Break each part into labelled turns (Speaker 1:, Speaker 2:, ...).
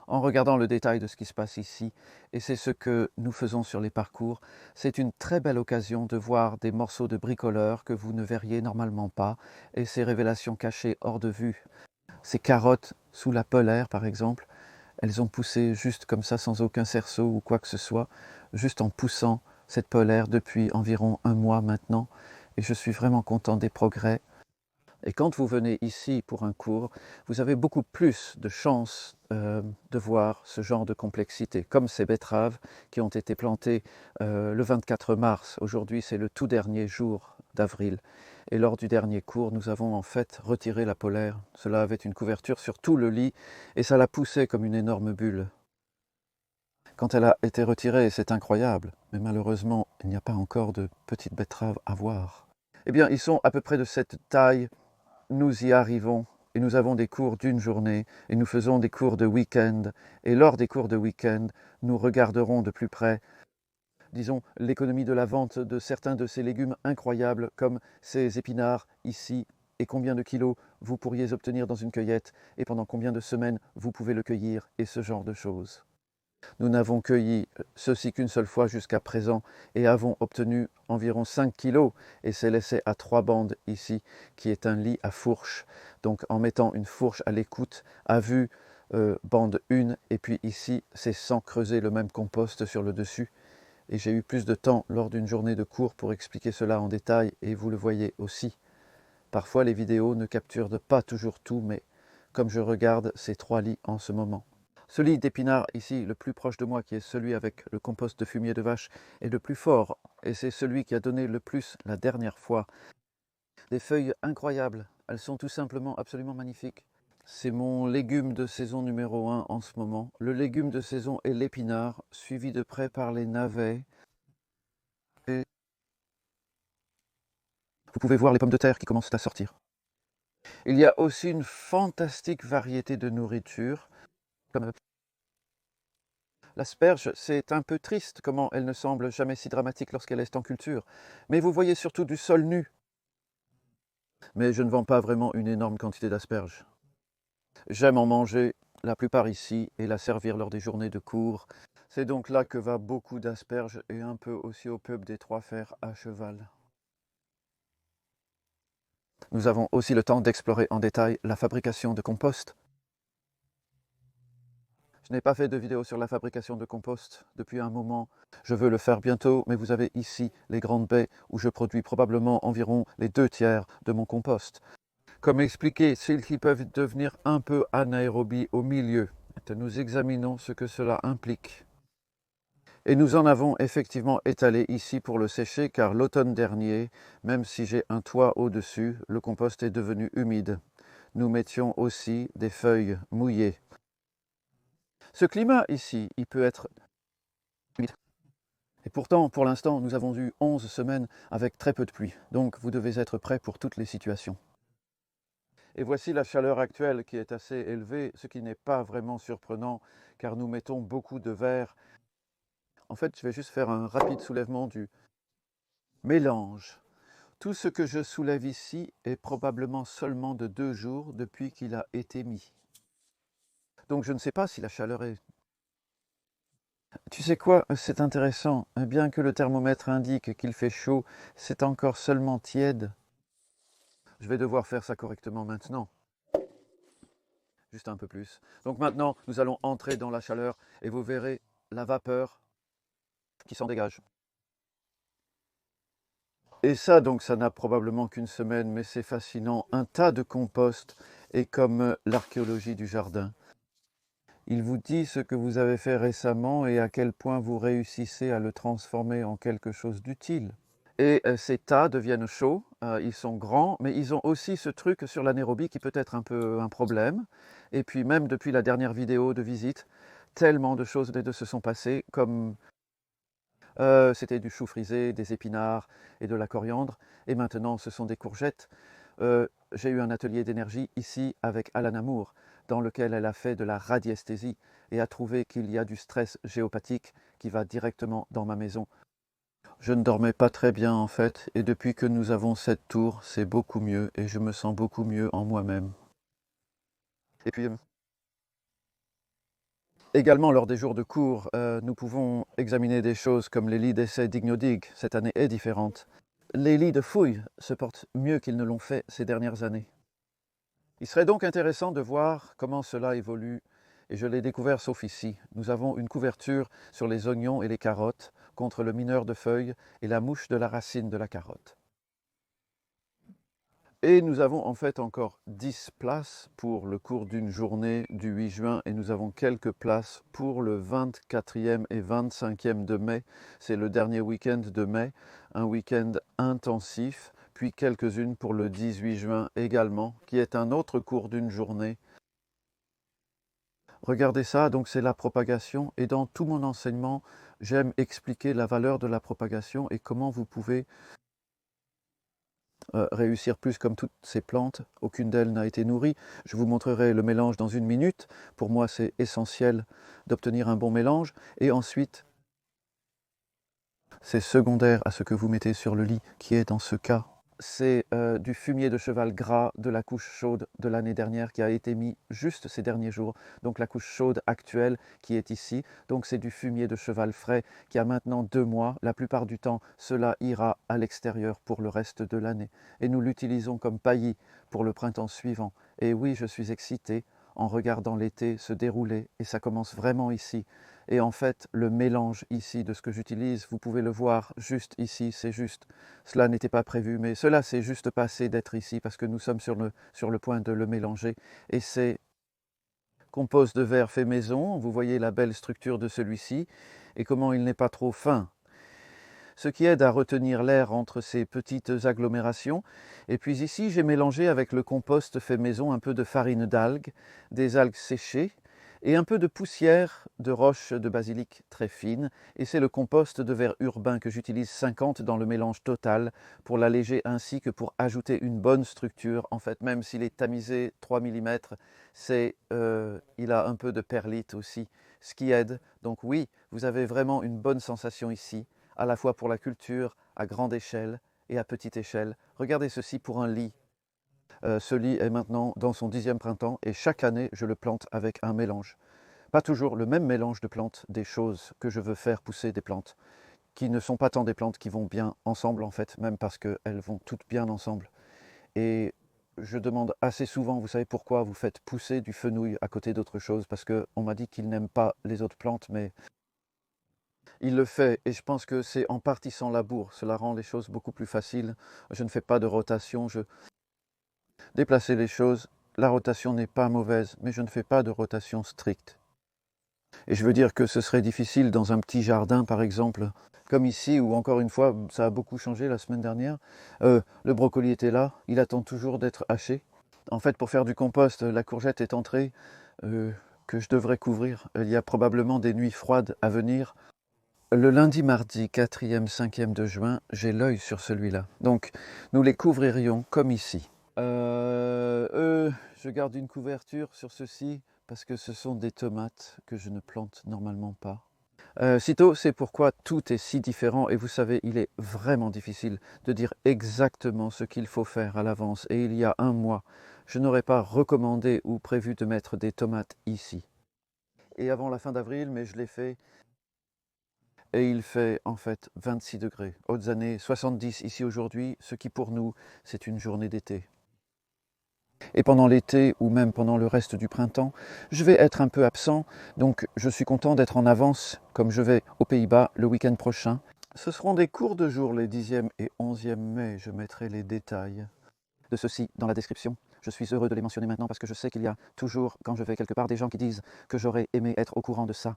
Speaker 1: en regardant le détail de ce qui se passe ici, et c'est ce que nous faisons sur les parcours. C'est une très belle occasion de voir des morceaux de bricoleurs que vous ne verriez normalement pas, et ces révélations cachées hors de vue. Ces carottes sous la polaire, par exemple, elles ont poussé juste comme ça, sans aucun cerceau ou quoi que ce soit, juste en poussant cette polaire depuis environ 1 mois maintenant, et je suis vraiment content des progrès. Et quand vous venez ici pour un cours, vous avez beaucoup plus de chances de voir ce genre de complexité, comme ces betteraves qui ont été plantées le 24 mars. Aujourd'hui, c'est le tout dernier jour d'avril. Et lors du dernier cours, nous avons en fait retiré la polaire. Cela avait une couverture sur tout le lit et ça la poussait comme une énorme bulle. Quand elle a été retirée, c'est incroyable, mais malheureusement, il n'y a pas encore de petites betteraves à voir. Eh bien, ils sont à peu près de cette taille. Nous y arrivons et nous avons des cours d'une journée et nous faisons des cours de week-end. Et lors des cours de week-end, nous regarderons de plus près, disons, l'économie de la vente de certains de ces légumes incroyables comme ces épinards ici et combien de kilos vous pourriez obtenir dans une cueillette et pendant combien de semaines vous pouvez le cueillir et ce genre de choses. Nous n'avons cueilli ceci qu'une seule fois jusqu'à présent et avons obtenu environ 5 kilos et c'est laissé à 3 bandes ici qui est un lit à fourche. Donc en mettant une fourche à l'écoute à vue bande 1 et puis ici c'est sans creuser le même compost sur le dessus. Et j'ai eu plus de temps lors d'une journée de cours pour expliquer cela en détail et vous le voyez aussi. Parfois les vidéos ne capturent pas toujours tout mais comme je regarde ces 3 lits en ce moment. Ce lit d'épinards ici, le plus proche de moi, qui est celui avec le compost de fumier de vache, est le plus fort, et c'est celui qui a donné le plus la dernière fois. Des feuilles incroyables, elles sont tout simplement absolument magnifiques. C'est mon légume de saison numéro 1 en ce moment. Le légume de saison est l'épinard, suivi de près par les navets. Et vous pouvez voir les pommes de terre qui commencent à sortir. Il y a aussi une fantastique variété de nourriture, comme l'asperge, c'est un peu triste comment elle ne semble jamais si dramatique lorsqu'elle est en culture. Mais vous voyez surtout du sol nu. Mais je ne vends pas vraiment une énorme quantité d'asperges. J'aime en manger la plupart ici et la servir lors des journées de cours. C'est donc là que va beaucoup d'asperges et un peu aussi au pub des Trois Fers à cheval. Nous avons aussi le temps d'explorer en détail la fabrication de compost. Je n'ai pas fait de vidéo sur la fabrication de compost depuis un moment. Je veux le faire bientôt, mais vous avez ici les grandes baies où je produis probablement environ les 2/3 de mon compost. Comme expliqué, celles-ci peuvent devenir un peu anaérobies au milieu. Nous examinons ce que cela implique. Et nous en avons effectivement étalé ici pour le sécher car l'automne dernier, même si j'ai un toit au-dessus, le compost est devenu humide. Nous mettions aussi des feuilles mouillées. Ce climat ici, il peut être humide. Et pourtant, pour l'instant, nous avons eu 11 semaines avec très peu de pluie. Donc vous devez être prêts pour toutes les situations. Et voici la chaleur actuelle qui est assez élevée, ce qui n'est pas vraiment surprenant car nous mettons beaucoup de verre. En fait, je vais juste faire un rapide soulèvement du mélange. Tout ce que je soulève ici est probablement seulement de 2 jours depuis qu'il a été mis. Donc je ne sais pas si la chaleur est... Tu sais quoi, c'est intéressant. Bien que le thermomètre indique qu'il fait chaud, c'est encore seulement tiède. Je vais devoir faire ça correctement maintenant. Juste un peu plus. Donc maintenant, nous allons entrer dans la chaleur et vous verrez la vapeur qui s'en dégage. Et ça, donc, ça n'a probablement qu'une semaine, mais c'est fascinant. Un tas de compost est comme l'archéologie du jardin. Il vous dit ce que vous avez fait récemment et à quel point vous réussissez à le transformer en quelque chose d'utile. Et ces tas deviennent chauds, ils sont grands, mais ils ont aussi ce truc sur l'anaérobie qui peut être un peu un problème. Et puis même depuis la dernière vidéo de visite, tellement de choses se sont passées, comme c'était du chou frisé, des épinards et de la coriandre, et maintenant ce sont des courgettes. J'ai eu un atelier d'énergie ici avec Alana Moore, dans lequel elle a fait de la radiesthésie et a trouvé qu'il y a du stress géopathique qui va directement dans ma maison. Je ne dormais pas très bien en fait, et depuis que nous avons cette tour, c'est beaucoup mieux et je me sens beaucoup mieux en moi-même. Et puis, Également, lors des jours de cours, nous pouvons examiner des choses comme les lits d'essai d'Ignodig. Cette année est différente. Les lits de fouille se portent mieux qu'ils ne l'ont fait ces dernières années. Il serait donc intéressant de voir comment cela évolue, et je l'ai découvert sauf ici. Nous avons une couverture sur les oignons et les carottes contre le mineur de feuilles et la mouche de la racine de la carotte. Et nous avons en fait encore 10 places pour le cours d'une journée du 8 juin et nous avons quelques places pour le 24e et 25e de mai. C'est le dernier week-end de mai, un week-end intensif, puis quelques-unes pour le 18 juin également, qui est un autre cours d'une journée. Regardez ça, donc c'est la propagation et dans tout mon enseignement, j'aime expliquer la valeur de la propagation et comment vous pouvez réussir plus comme toutes ces plantes. Aucune d'elles n'a été nourrie. Je vous montrerai le mélange dans une minute. Pour moi, c'est essentiel d'obtenir un bon mélange. Et ensuite, c'est secondaire à ce que vous mettez sur le lit, qui est dans ce cas. C'est du fumier de cheval gras de la couche chaude de l'année dernière qui a été mis juste ces derniers jours. Donc la couche chaude actuelle qui est ici. Donc c'est du fumier de cheval frais qui a maintenant 2 mois. La plupart du temps, cela ira à l'extérieur pour le reste de l'année. Et nous l'utilisons comme paillis pour le printemps suivant. Et oui, je suis excité en regardant l'été se dérouler et ça commence vraiment ici. Et en fait, le mélange ici de ce que j'utilise, vous pouvez le voir juste ici, c'est juste. Cela n'était pas prévu, mais cela s'est juste passé d'être ici parce que nous sommes sur le point de le mélanger. Et c'est compost de verre fait maison, vous voyez la belle structure de celui-ci et comment il n'est pas trop fin. Ce qui aide à retenir l'air entre ces petites agglomérations. Et puis ici, j'ai mélangé avec le compost fait maison un peu de farine d'algues, des algues séchées, et un peu de poussière de roche de basilic très fine. Et c'est le compost de verre urbain que j'utilise 50 dans le mélange total pour l'alléger ainsi que pour ajouter une bonne structure. En fait, même s'il est tamisé 3 mm, il a un peu de perlite aussi, ce qui aide. Donc oui, vous avez vraiment une bonne sensation ici, à la fois pour la culture à grande échelle et à petite échelle. Regardez ceci pour un lit. Ce lit est maintenant dans son 10e printemps et chaque année, je le plante avec un mélange. Pas toujours le même mélange de plantes, des choses que je veux faire pousser des plantes, qui ne sont pas tant des plantes qui vont bien ensemble en fait, même parce qu'elles vont toutes bien ensemble. Et je demande assez souvent, vous savez pourquoi vous faites pousser du fenouil à côté d'autres choses, parce qu'on m'a dit qu'il n'aime pas les autres plantes, mais il le fait et je pense que c'est en partie sans labour. Cela rend les choses beaucoup plus faciles. Je ne fais pas de rotation, je déplacer les choses. La rotation n'est pas mauvaise, mais je ne fais pas de rotation stricte. Et je veux dire que ce serait difficile dans un petit jardin, par exemple, comme ici, où encore une fois, ça a beaucoup changé la semaine dernière. Le brocoli était là, il attend toujours d'être haché. En fait, pour faire du compost, la courgette est entrée, que je devrais couvrir. Il y a probablement des nuits froides à venir. Le lundi, mardi, 4e, 5e de juin, j'ai l'œil sur celui-là. Donc, nous les couvririons comme ici. Je garde une couverture sur ceci parce que ce sont des tomates que je ne plante normalement pas. Sitôt, c'est pourquoi tout est si différent et vous savez, il est vraiment difficile de dire exactement ce qu'il faut faire à l'avance. Et il y a un mois, je n'aurais pas recommandé ou prévu de mettre des tomates ici. Et avant la fin d'avril, mais je l'ai fait. Et il fait en fait 26 degrés. Autres années, 70 ici aujourd'hui, ce qui pour nous, c'est une journée d'été. Et pendant l'été ou même pendant le reste du printemps, je vais être un peu absent, donc je suis content d'être en avance, comme je vais aux Pays-Bas le week-end prochain. Ce seront des cours de jour les 10e et 11e mai, je mettrai les détails de ceci dans la description. Je suis heureux de les mentionner maintenant parce que je sais qu'il y a toujours, quand je vais quelque part, des gens qui disent que j'aurais aimé être au courant de ça.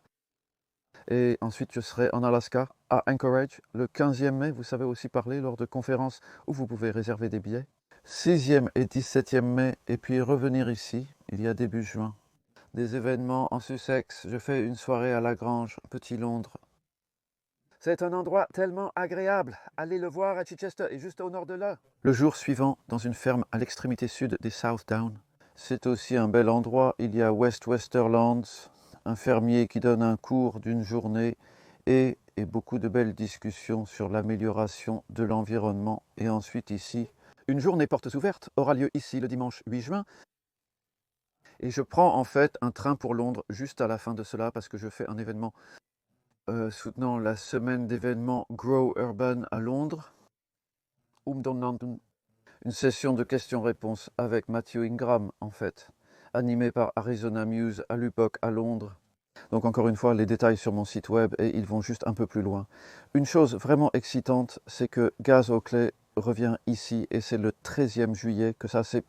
Speaker 1: Et ensuite, je serai en Alaska, à Anchorage, le 15e mai. Vous savez aussi parler lors de conférences où vous pouvez réserver des billets. 6e et 17e mai, et puis revenir ici, il y a début juin. Des événements en Sussex, je fais une soirée à La Grange, Petit Londres. C'est un endroit tellement agréable. Allez le voir à Chichester et juste au nord de là. Le jour suivant, dans une ferme à l'extrémité sud des South Downs. C'est aussi un bel endroit. Il y a West Westerlands, un fermier qui donne un cours d'une journée et beaucoup de belles discussions sur l'amélioration de l'environnement. Et ensuite ici, une journée portes ouvertes aura lieu ici le dimanche 8 juin. Et je prends en fait un train pour Londres juste à la fin de cela parce que je fais un événement soutenant la semaine d'événements Grow Urban à Londres. Une session de questions-réponses avec Matthew Ingram en fait, animée par Arizona Muse à l'UPOC à Londres. Donc encore une fois, les détails sur mon site web et ils vont juste un peu plus loin. Une chose vraiment excitante, c'est que Gaz Oakley revient ici et c'est le 13e juillet que ça s'est...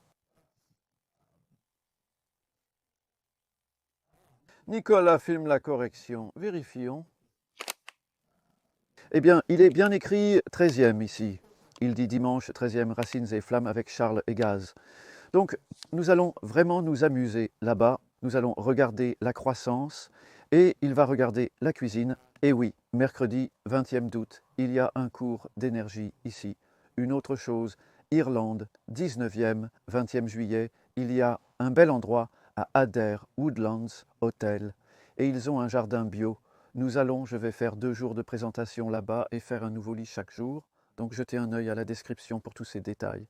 Speaker 1: Nicolas filme la correction. Vérifions. Eh bien, il est bien écrit 13e ici. Il dit dimanche 13e Racines et Flammes avec Charles et Gaz. Donc, nous allons vraiment nous amuser là-bas. Nous allons regarder la croissance et il va regarder la cuisine. Et oui, mercredi 20e d'août, il y a un cours d'énergie ici. Une autre chose, Irlande, 19e, 20e juillet, il y a un bel endroit à Adair Woodlands Hotel et ils ont un jardin bio. Je vais faire 2 jours de présentation là-bas et faire un nouveau lit chaque jour. Donc jetez un œil à la description pour tous ces détails.